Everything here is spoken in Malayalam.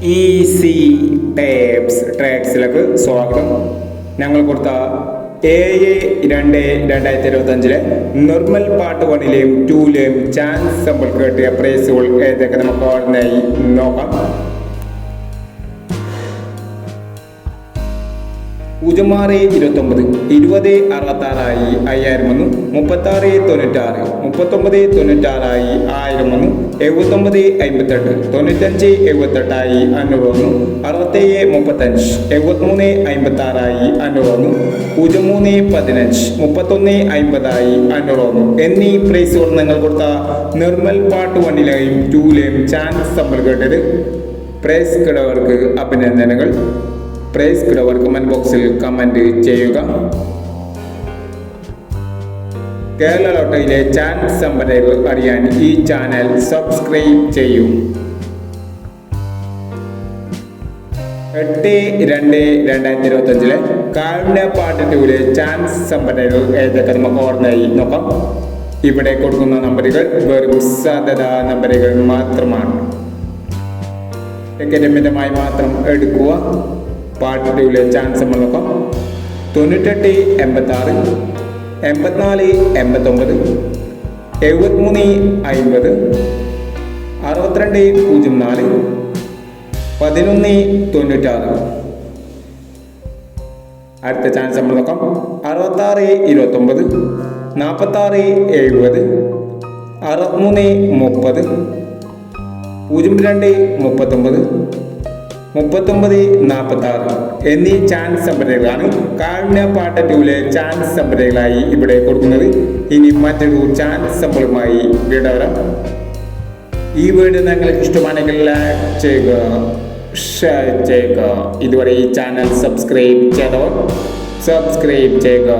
ഈസി ട്രാക്സിലേക്ക് സ്വാഗതം. ഞങ്ങൾ കൊടുത്ത 7/2/2025 നോർമൽ പാർട്ട് 1ലെയും 2ലെയും ചാൻസ് സമ്പിൾ കേട്ടിയ പ്രൈസുകൾ ഏതൊക്കെ നമുക്ക് ഓർമ്മയായി നോക്കാം. പൂജ്യമാറ് 29 20 66 5001 36 96 39 96 1001 79 58 95 78 501 67 35 73 56 501 03 15 31 50 501 എന്നീ പ്രൈസുകൾ നിങ്ങൾ കൊടുത്ത നോർമൽ പാർട്ട് 1ലെയും 2ലെയും ചാൻസ് സമ്പിൾ കേട്ടത് പ്രൈസ് കിടവർക്ക് അഭിനന്ദനങ്ങൾ. പ്രൈസ് കിടവർ കമന്റ് ബോക്സിൽ കമന്റ് ചെയ്യുക. കേരള ലോട്ടറിയിലെ ചാൻസ് സമ്പ്രദായങ്ങൾ അറിയാൻ ഈ ചാനൽ സബ്സ്ക്രൈബ് ചെയ്യൂ. 8/2/2025 കാരുണ്യ പാർട്ട് 2ലെ ചാൻസ് സമ്പ്രദായങ്ങൾ ഏതൊക്കെ നമുക്ക് ഓർമ്മയായി നോക്കാം. ഇവിടെ കൊടുക്കുന്ന നമ്പറുകൾ വെറും സാധ്യത നമ്പറുകൾ മാത്രമാണ്. ടിക്കറ്റ് മിതമായി മാത്രം എടുക്കുക. പാർട്ട് 2ലെ ചാൻസ് നമ്മൾ നോക്കാം. 98 86 84 89 73 50 62 04 11 96. അടുത്ത ചാൻസ് നമ്മൾ നോക്കാം. 66 29 46 70 63 30 02 39 39 46 എന്നീ ചാൻസ് സമ്പ്രദായങ്ങളാണ് കാരുണ്യ പാർട്ട് 2ലെ ചാൻസ് സമ്പ്രദായങ്ങളായി ഇവിടെ കൊടുക്കുന്നത്. ഇനി മറ്റൊരു ചാൻസ് സമ്പിളുമായി വീഡിയോ വരാം. ഈ വീഡിയോ നിങ്ങൾക്ക് ഇഷ്ടമാണെങ്കിൽ ലൈക്ക് ചെയ്യുക, ഷെയർ ചെയ്യുക. ഇതുവരെ ഈ ചാനൽ സബ്സ്ക്രൈബ് ചെയ്തവർ സബ്സ്ക്രൈബ് ചെയ്യുക.